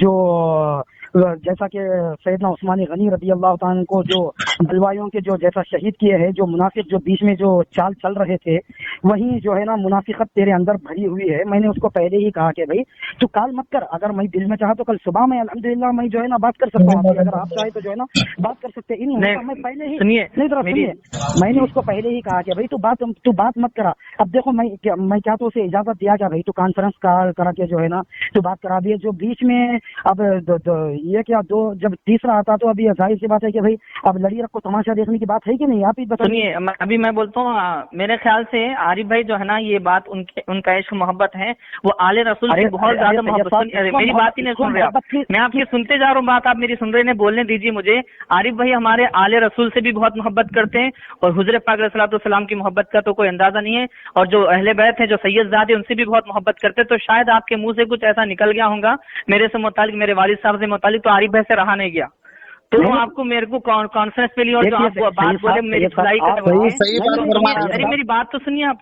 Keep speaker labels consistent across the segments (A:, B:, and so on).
A: جو جیسا کہ سیدنا عثمان غنی رضی اللہ تعالیٰ عنہ کو جو بلوائیوں کے جو جیسا شہید کیے ہیں، جو منافق جو بیچ میں جو چال چل رہے تھے، وہیں جو ہے نا منافقت تیرے اندر بھری ہوئی ہے۔ میں نے اس کو پہلے ہی کہا کہ بھائی تو کال مت کر، اگر میں دل میں چاہا تو کل صبح میں الحمدللہ میں جو ہے نا بات کر سکتا ہوں، اگر آپ چاہے تو جو ہے نا بات کر سکتے ہیں۔ میں پہلے ہی سنیے، میں نے اس کو پہلے ہی کہا کہ بھائی تو بات مت کرا۔ اب دیکھو میں کیا تو اسے اجازت دیا کیا بھائی تو کانفرنس کرا کے جو ہے نا تو بات کرا دی، جو بیچ میں اب یہ کیا دو جب تیسرا آتا تو ابھی ظاہر سی بات ہے کہ بھائی اب لڑی رکھو تماشا دیکھنے کی بات ہے کہ نہیں؟ آپ ہی
B: سنیے، ابھی میں بولتا ہوں، میرے خیال سے عارف بھائی جو ہے نا یہ بات ان کا عشق محبت ہے، وہ آل رسول سے بہت زیادہ محبت۔ میری بات ہی نہیں سن رہے آپ، میں آپ کی سنتے جا رہا ہوں بات، آپ میری سن رہے ہیں، بولنے دیجیے مجھے۔ عارف بھائی ہمارے آل رسول سے بھی بہت محبت کرتے ہیں، اور حضور پاک علیہ الصلوۃ والسلام کی محبت کا تو کوئی اندازہ نہیں ہے، اور جو اہل بیت ہیں، جو سید زادے، ان سے بھی بہت محبت کرتے ہیں۔ تو شاید آپ کے منہ سے کچھ ایسا نکل گیا ہوگا میرے سے متعلق، میرے والد صاحب سے متعلق، تو عارف بھائی سے رہا نہیں گیا، تو آپ کو میرے کو کانفرنس پہ لیا، اور جو آپ بات بولے میری دھلائی ارے میری بات تو سنیے آپ۔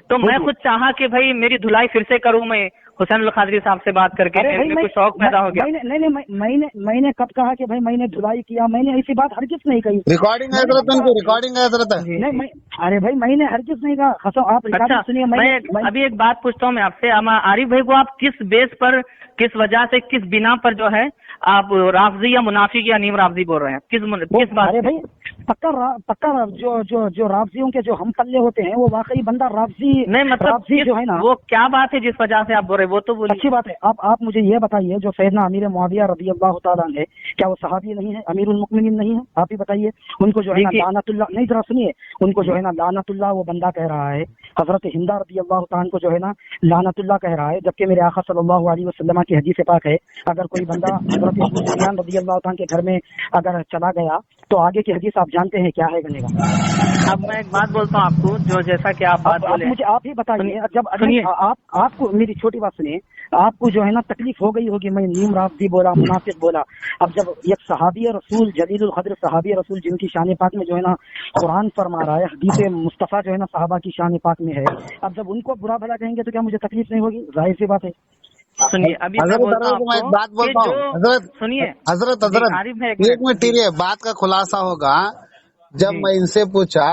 B: تو میں خود چاہا کہ بھائی میری دھلائی پھر سے کروں، میں حسین القادری صاحب سے بات کر کے میرے کو شوق پیدا ہو گیا۔
A: میں نے کب کہا کہ بھائی میں نے دھلائی کیا؟ میں نے ایسی بات ہرگز نہیں کہی۔
C: ریکارڈنگ ہے حضرت۔
A: ارے بھائی میں نے ہرگز نہیں کہا۔ آپ سنیے،
B: میں ابھی ایک بات پوچھتا ہوں میں آپ سے، عارف بھائی کو آپ کس بیس پر، کس وجہ سے، کس بنا پر جو ہے آپ رافضی یا منافق یا نیم رافضی بول رہے ہیں؟ کس بات؟
A: ارے بھائی پکا جو رافضیوں کے جو ہم پلے ہوتے ہیں وہ واقعی بندہ رافضی
B: نہیں، مطلب
A: جو ہے نا
B: وہ کیا بات ہے جس وجہ سے آپ بول رہے ہیں، وہ تو بولیے۔
A: اچھی بات ہے، آپ مجھے یہ بتائیے، جو سیدنا امیر معاویہ رضی اللہ تعالیٰ عنہ، کیا وہ صحابی نہیں ہے؟ امیر المؤمنین نہیں ہے؟ آپ ہی بتائیے۔ ان کو جو ہے نا لعنت اللہ، نہیں ذرا سنیے، ان کو جو ہے نا لعنت اللہ وہ بندہ کہہ رہا ہے، حضرت ہندہ رضی اللہ تعالیٰ کو جو ہے نا لعنت اللہ کہہ رہا ہے، جبکہ میرے آقا صلی اللہ علیہ وسلم کی حدیث پاک ہے، اگر کوئی بندہ حضرت ابو سفیان رضی اللہ تعالیٰ کے گھر میں اگر چلا گیا تو آگے کی حدیث آپ جانتے ہیں کیا ہے بنے گا۔
B: اب میں ایک بات بولتا ہوں آپ کو، جو جیسا کہ آپ بات بولے،
A: مجھے آپ ہی بتائیے، جب آپ کو میری چھوٹی بات سنیے، آپ کو جو ہے نا تکلیف ہو گئی ہوگی میں نیم رافضی بولا، منافق بولا۔ اب جب ایک صحابی رسول جلیل القدر صحابی رسول جن کی شان پاک میں جو ہے نا قرآن فرما رہا ہے، حدیث مصطفیٰ جو ہے نا صحابہ کی شان پاک میں ہے، اب جب ان کو برا بھلا کہیں گے تو کیا مجھے تکلیف نہیں ہوگی؟ ظاہر سی بات ہے۔
B: سنیے، ابھی میں بولتا ہوں
C: ایک بات بولتا ہوں حضرت ایک منٹ یہ بات کا خلاصہ ہوگا۔ جب میں ان سے پوچھا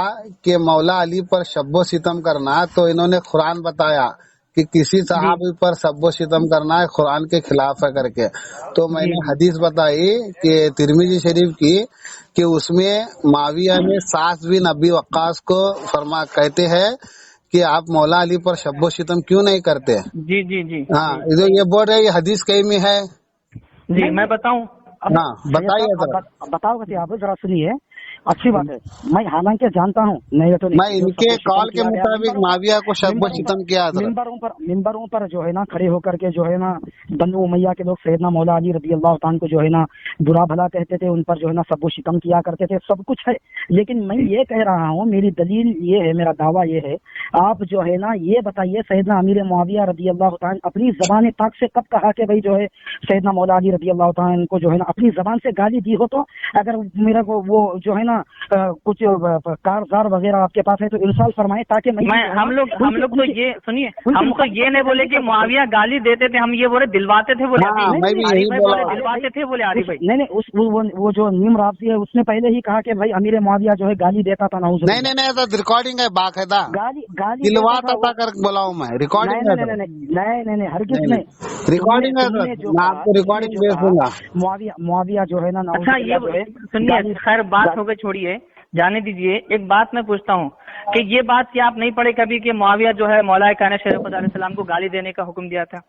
C: کہ مولا علی پر شب و ستم کرنا، تو انہوں نے قرآن بتایا کہ کسی صحابی پر شب و ستم کرنا ہے قرآن کے خلاف ہے کر کے، تو میں نے حدیث بتائی کہ ترمذی شریف کی، کہ اس میں معاویہ نے ساس بن ابی وقاص کو کہتے ہیں کہ آپ مولا علی پر شب و ستم کیوں نہیں کرتے؟
B: جی
C: ہاں، یہ بول رہے یہ حدیث کہیں میں ہے؟
B: جی میں بتاؤں؟
C: ہاں بتائیے،
A: بتاؤ کہ آپ ذرا سنیے۔ اچھی بات ہے، میں حالانکہ جانتا ہوں نہیں تو
C: میں ان کے کال کے مطابق معاویہ کو شب و ستم کیا تھا۔
A: ممبروں پر جو ہے نا کھڑے ہو کر کے جو ہے نا بنو امیہ کے لوگ سیدنا مولا علی رضی اللہ تعالیٰ کو جو ہے نا برا بھلا کہتے تھے، ان پر جو ہے نا شب و ستم کیا کرتے تھے، سب کچھ ہے، لیکن میں یہ کہہ رہا ہوں، میری دلیل یہ ہے، میرا دعویٰ یہ ہے، آپ جو ہے نا یہ بتائیے سیدنا امیر معاویہ رضی اللہ تعالیٰ اپنی زبان پاک سے کب کہا کہ بھائی جو ہے سیدنا مولا علی رضی اللہ تعالیٰ کو جو ہے نا اپنی زبان سے گالی دی ہو؟ تو اگر میرا کو وہ جو ہے نا کچھ کارزار وغیرہ آپ کے پاس ہے تو ارسال فرمائیں، تاکہ
B: ہم لوگ تو یہ سنیے، ہم تو یہ نہیں بولے کہ معاویہ گالی دیتے تھے، ہم یہ بولے دلواتے تھے، بولے دلواتے تھے، بولے عارف بھائی
A: نہیں، وہ جو نیم رافضی ہے اس نے پہلے ہی کہا کہ بھائی امیر معاویہ جو ہے گالی دیتا تھا۔
C: نہیں ریکارڈنگ ہے باقاعدہ،
A: گالی
C: دلواتا تھا کر بلاؤں میں، ریکارڈنگ
A: نہیں ہرگز نہیں،
C: ریکارڈنگ ہے، میں آپ کو ریکارڈنگ بھیج دوں گا۔
A: معاویہ جو ہے نا،
B: اچھا یہ سنیے، خیر بات ہو گئی، چھوڑیے، جانے دیجیے۔ ایک بات میں پوچھتا ہوں کہ یہ بات کیا آپ نہیں پڑھے کبھی کہ معاویہ جو ہے مولا کائنات شیر خدا علیہ السلام کو گالی دینے کا حکم دیا تھا؟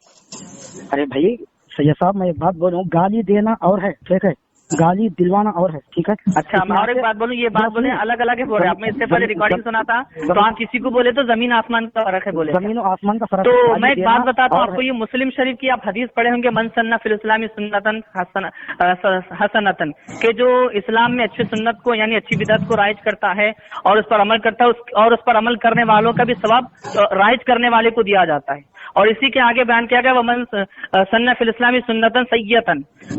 A: ارے بھائی سید صاحب میں ایک بات بولوں، گالی دینا اور ہے، ٹھیک ہے، گالی دلوانا اور ہے، ٹھیک ہے۔
B: اچھا میں اور ایک بات بولوں، یہ بات بولے الگ الگ ہے، بول رہے آپ نے اس سے پہلے ریکارڈنگ سنا تھا، تو آپ کسی کو بولے تو زمین آسمان کا فرق ہے، بولے
A: زمین و آسمان کا فرق۔
B: تو میں ایک بات بتاتا ہوں آپ کو، یہ مسلم شریف کی آپ حدیث پڑھے ہوں گے، من سنہ فی الاسلام سنتن حسنتن، کہ جو اسلام میں اچھی سنت کو یعنی اچھی بدعت کو رائج کرتا ہے اور اس پر عمل کرتا ہے، اور اس پر عمل کرنے والوں کا بھی ثواب رائج کرنے والے کو دیا جاتا ہے۔ اور اسی کے آگے بیان کیا گیا ومن سنّ فی الاسلام سنتن سیئۃ،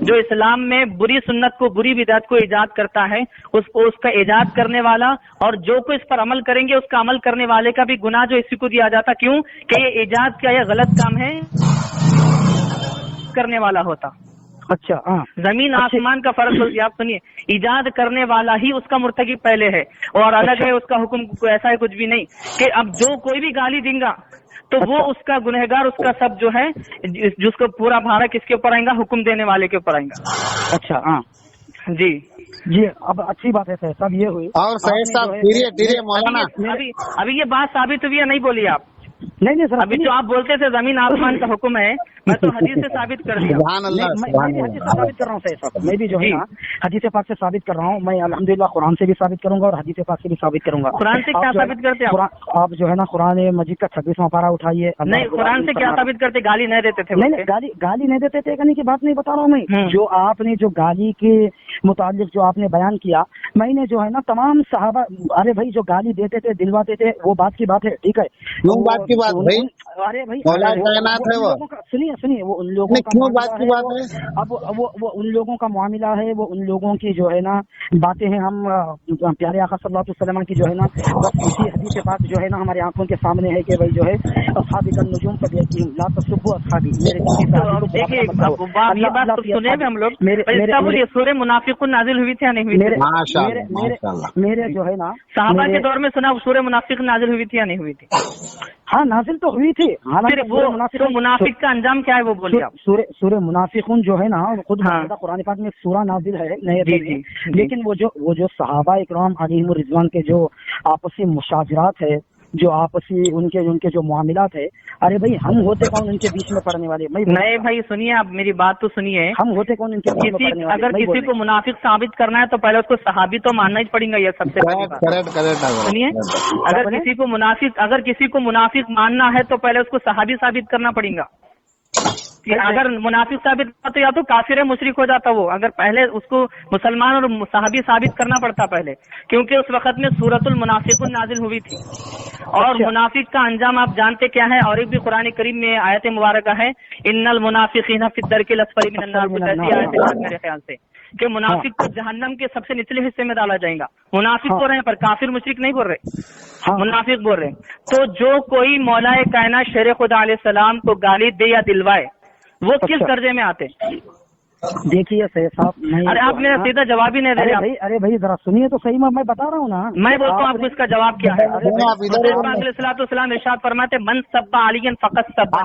B: جو اسلام میں بری سنت کو، بری بدعت کو ایجاد کرتا ہے، اس کا ایجاد کرنے والا اور جو کوئی اس پر عمل کریں گے اس کا عمل کرنے والے کا بھی گناہ جو اسی کو دیا جاتا، کیوں کہ یہ ایجاد کیا یہ غلط کام ہے کرنے والا ہوتا۔
A: اچھا ہاں،
B: زمین آسمان کا فرق ہوتی ہے، آپ سنیے، ایجاد کرنے والا ہی اس کا مرتکب پہلے ہے اور الگ ہے اس کا حکم، ایسا ہے کچھ بھی نہیں کہ اب جو کوئی بھی گالی دیں گا تو وہ اس کا گنہگار، اس کا سب جو ہے جس کو پورا بھارا کس کے اوپر آئے گا، حکم دینے والے کے اوپر آئے گا۔
A: اچھا ہاں
B: جی
A: جی، اب اچھی بات ہے سر صاحب، یہ ہوئی
C: اور سید صاحب مولانا
B: ابھی یہ بات ثابت ہوئی ہے، نہیں بولی آپ؟
A: نہیں سر،
B: ابھی جو آپ بولتے تھے زمین آسمان کا حکم ہے، میں تو حدیث سے ثابت کر دیا۔
C: سبحان اللہ،
A: میں بھی حدیث سے ثابت کر رہا ہوں سید صاحب، میں بھی جو ہے نا حدیث پاک سے ثابت کر رہا ہوں، میں الحمدللہ قرآن سے بھی ثابت کروں گا اور حدیث پاک سے بھی ثابت کروں گا۔
B: قرآن سے کیا ثابت کرتے ہیں
A: آپ جو ہے نا قرآن مجید کا 26واں پارہ اٹھائیے۔
B: نہیں، قرآن سے کیا ثابت کرتے؟ گالی نہیں دیتے تھے؟
A: نہیں، گالی نہیں دیتے تھے کہنے کی بات نہیں بتا رہا ہوں میں، جو آپ نے جو گالی کے متعلق جو آپ نے بیان کیا، میں نے جو ہے نا تمام صحابہ، ارے بھائی جو گالی دیتے تھے دلواتے تھے وہ بات کی بات ہے، ٹھیک ہے،
C: کیوں بات کی بات بھائی؟
A: ارے بھائی سنیے وہ ان لوگوں کا
C: کیوں بات کی بات ہے؟
A: اب وہ ان لوگوں کا معاملہ ہے، وہ ان لوگوں کی جو ہے نا باتیں ہیں، ہم پیارے آقا صلی اللہ علیہ وسلم کی جو ہے نا بس اسی حدیث پاک جو ہے نا ہماری آنکھوں کے سامنے ہے کہ بھائی جو ہے اصحابی النجوم فبیعتہم لا تسبوا اصحابی،
B: ہم لوگ سورہ منافقون نازل ہوئی تھی یا نہیں ہوئی تھی؟
A: میرے جو ہے نا
B: صحابہ کے دور میں سنا سورہ منافق نازل ہوئی تھی یا نہیں ہوئی تھی؟
A: ہاں نازل تو ہوئی تھی،
B: منافق کا انجام کیا ہے وہ بولیے آپ۔
A: سورہ منافقون جو ہے نا خود قرآن پاک میں سورہ نازل ہے نئے، لیکن وہ جو صحابہ اکرام علیہم الرضوان کے جو آپسی مشاجرات ہے، جو آپسی ان کے جو معاملات ہے، ارے بھائی ہم ہوتے کون ان کے بیچ میں پڑنے والے؟
B: نہیں بھائی سنیے، آپ میری بات تو سنیے،
A: ہم ہوتے کون ان کے بیچ میں پڑنے والے؟
B: اگر کسی کو منافق ثابت کرنا ہے تو پہلے اس کو صحابی تو ماننا ہی پڑے گا، یہ سب سے پہلی بات۔ سنیے، اگر کسی کو منافق ماننا ہے تو پہلے اس کو صحابی ثابت کرنا پڑے گا۔ اگر منافق ثابت کرتا تو یا تو کافر مشرک ہو جاتا وہ، اگر پہلے اس کو مسلمان اور صحابی ثابت کرنا پڑتا پہلے، کیونکہ اس وقت میں سورۃ المنافقون نازل ہوئی تھی اور منافق کا انجام آپ جانتے کیا ہے، اور ایک بھی قرآن کریم میں آیت مبارکہ ہے ان المنافقین فی الدرک الاسفل من النار، کچھ ایسی آیت ہے میرے خیال سے کہ منافق کو جہنم کے سب سے نچلے حصے میں ڈالا جائے گا۔ منافق بول رہے ہیں پر کافر مشرک نہیں بول رہے، منافق بول رہے ہیں۔ تو جو کوئی مولا کائنات شیر خدا علیہ السلام کو گالی دے یا دلوائے وہ کس درجے میں آتے؟
A: دیکھیے سید صاحب،
B: ارے آپ میرا سیدھا جواب ہی نہیں دے رہے۔
A: ارے بھائی ذرا سنیے تو صحیح، میں بتا رہا ہوں نا،
B: میں بولتا ہوں آپ کو اس کا جواب کیا ہے۔ السلام ارشاد فرماتے من سب علی فقط سب،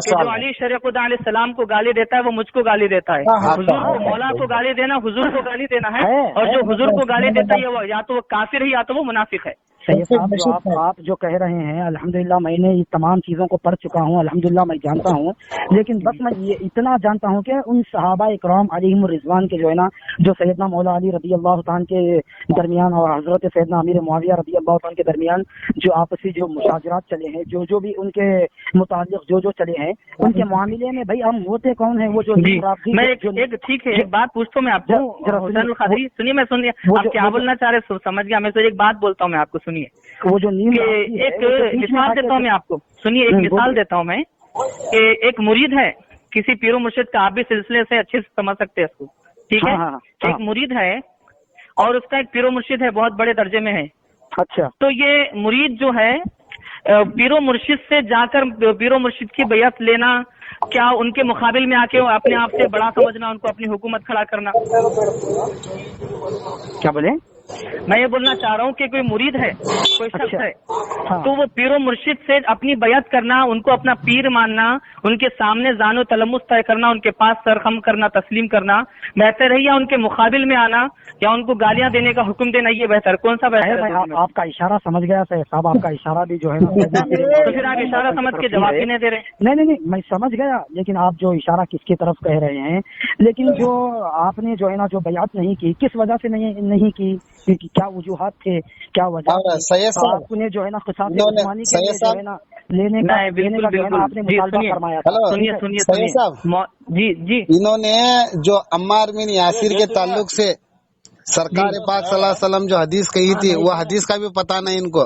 B: جو علی شریف خدا علیہ السلام کو گالی دیتا ہے وہ مجھ کو گالی دیتا ہے۔ حضور کو، مولا کو گالی دینا حضور کو گالی دینا ہے، اور جو حضور کو گالی دیتا ہے وہ یا تو وہ کافر ہے یا تو وہ منافق ہے۔
A: سید صاحب آپ جو کہہ رہے ہیں الحمدللہ میں نے یہ تمام چیزوں کو پڑھ چکا ہوں، الحمدللہ میں جانتا ہوں، لیکن بس میں یہ اتنا جانتا ہوں کہ ان صحابہ اکرام علیہم الرضوان کے جو ہے نا جو سیدنا مولا علی رضی اللہ تعالیٰ کے درمیان اور حضرت سیدنا امیر معاویہ رضی اللہ تعالیٰ کے درمیان جو آپسی جو مشاجرات چلے ہیں، جو بھی ان کے متعلق جو چلے ہیں، ان کے معاملے میں بھائی ہم ہوتے کون ہیں؟ وہ جو
B: میں ٹھیک ہے ایک بات پوچھتا ہوں میں آپ کو، سنیے میں سنیے آپ کیا بولنا چاہ رہے سمجھ گیا، میں تو ایک بات بولتا ہوں میں آپ کو، سنیے
A: وہ جو
B: ایک مثال دیتا ہوں میں آپ کو، سنیے ایک مثال دیتا ہوں میں کہ ایک مرید ہے کسی پیر و مرشد کا، آپ بھی سلسلے سے اچھے سے سمجھ سکتے ہیں اس کو، ٹھیک ہے؟ ایک مرید ہے اور اس کا ایک پیر و مرشد ہے، بہت بڑے درجے میں ہے۔
A: اچھا،
B: تو یہ مرید جو ہے پیر و مرشد سے جا کر پیر و مرشد کی بیعت لینا، کیا ان کے مقابل میں آ کے اپنے آپ سے بڑا سمجھنا، ان کو اپنی حکومت کھڑا کرنا؟
A: کیا بولے؟
B: میں یہ بولنا چاہ رہا ہوں کہ کوئی مرید ہے، کوئی شخص ہے، تو وہ پیر و مرشد سے اپنی بیعت کرنا، ان کو اپنا پیر ماننا، ان کے سامنے زان و تلمس طے کرنا، ان کے پاس سر خم کرنا، تسلیم کرنا بہتر ہے، یا ان کے مقابل میں آنا یا ان کو گالیاں دینے کا حکم دینا، یہ بہتر؟ کون سا بہتر ہے؟
A: آپ کا اشارہ سمجھ گیا صاحب، آپ کا اشارہ بھی جو ہے نا
B: تو پھر آپ اشارہ سمجھ کے جواب ہی نہیں دے رہے۔
A: نہیں میں سمجھ گیا، لیکن آپ جو اشارہ کس کی طرف کہہ رہے ہیں، لیکن جو آپ نے جو ہے نا جو بیعت نہیں کی، کس وجہ سے نہیں کی، کیا وجوہات تھے، کیا وجہ آپ نے جو ہے نا قصاص عثمانی کے لیے جو ہے نا لینے کا آپ نے مطالبہ فرمایا تھا؟
B: سنیے جی
C: انہوں نے جو عمار بن یاسر کے تعلق سے سرکار پاک صلی اللہ علیہ وسلم جو حدیث کہی تھی وہ حدیث کا بھی پتہ نہیں ان کو،